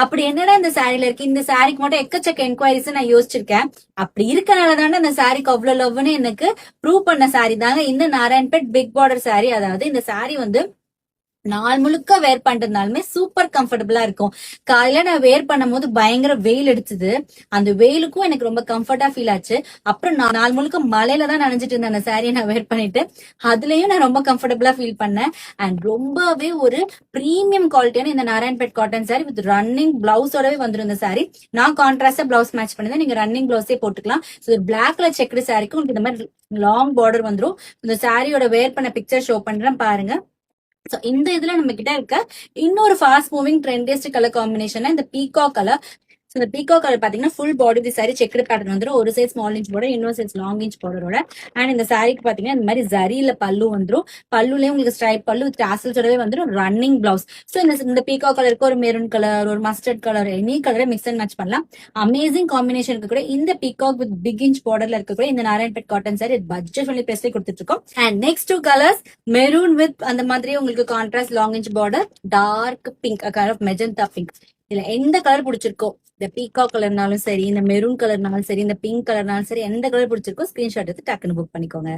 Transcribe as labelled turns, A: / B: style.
A: அப்படி என்னடா இந்த சாரில இருக்கு, இந்த சாரிக்கு மட்டும் எக்கச்சக்க என்கொயரிஸ் நான் யோசிச்சிருக்கேன். அப்படி இருக்கனால தானே அந்த சாரிக்கு அவ்வளவு லவ்னு எனக்கு ப்ரூவ் பண்ண சாரி தாங்க இந்த நாராயண்பேட் பிக் பார்டர் சாரி. அதாவது இந்த சாரி வந்து நாள் முழுக்க வேர் பண்றதுனாலுமே சூப்பர் கம்ஃபர்டபுளா இருக்கும். காலையில நான் வேர் பண்ணும் போது பயங்கர வெயில் அடிச்சது, அந்த வெயிலுக்கும் எனக்கு ரொம்ப கம்ஃபர்டா ஃபீல் ஆச்சு. அப்புறம் நான் நாள் முழுக்க மழையில தான் நனைஞ்சிட்டு இருந்தேன் அந்த சாரியை நான் வேர் பண்ணிட்டு, அதுலயும் நான் ரொம்ப கம்ஃபர்டபுளா ஃபீல் பண்ணேன். அண்ட் ரொம்பவே ஒரு பிரீமியம் குவாலிட்டியான இந்த Narayanpet cotton sari with running பிளவுஸோடவே வந்துடும் இந்த சாரி. நான் கான்ட்ராஸ்டா பிளவுஸ் மேட்ச் பண்ணி நீங்க ரன்னிங் பிளவுஸே போட்டுக்கலாம். பிளாக்ல செக்குடு சாரிக்கும் இந்த மாதிரி லாங் பார்டர் வந்துடும். இந்த சாரியோட வேர் பண்ண பிக்சர் ஷோ பண்றேன் பாருங்க. இந்த இதுல நம்ம கிட்ட இருக்க இன்னொரு ஃபாஸ்ட் மூவிங் ட்ரெண்டியஸ்ட் கலர் காம்பினேஷன் இந்த பீகாக் கலர். இந்த பீகாக் கலர் பாத்தீங்கன்னா ஃபுல் பாடி தி சாரி செக்குடு பேட்டர்ன் வந்துடும். ஒரு சைஸ் ஸ்மால் இன்ச் பார்டர், இன்னொரு சைஸ் லாங் இன்ச் பார்டரோட. அண்ட் இந்த சாரிக்கு பாத்தீங்கன்னா இந்த மாதிரி ஜரியில பல்லு வந்துடும். பல்லுலயும் உங்களுக்கு ஸ்ட்ரைப் பல்லு டாசல்ஸோடவே வந்துடும். Running blouse. ஸோ இந்த பீகாக் கலருக்கு ஒரு மெரூன் கலர், ஒரு மஸ்டர்ட் கலர், எனி கலரை மிக்ஸ் அண்ட் மேட்ச் பண்ணலாம். அமேசிங் காம்பினேஷன் கூட இந்த பீகாக் வித் பிக் இன்ச் பார்டர்ல இருக்கக்கூடிய இந்த Narayanpet cotton sari budget only பிரைஸ்ல கொடுத்துட்டு இருக்கோம். And next 2 colours maroon with அந்த மாதிரி உங்களுக்கு contrast long inch border, dark pink colour of magenta pink. இதுல எந்த கலர் பிடிச்சிருக்கோ, இந்த பீகாக் கலர்னாலும் சரி, இந்த மெரூன் கலர்னாலும் சரி, இந்த பிங்க் கலர்னாலும் சரி, எந்த கலர் பிடிச்சிருக்கோ ஸ்கிரீன்ஷாட் எடுத்து டக்குன்னு புக் பண்ணிக்கோங்க.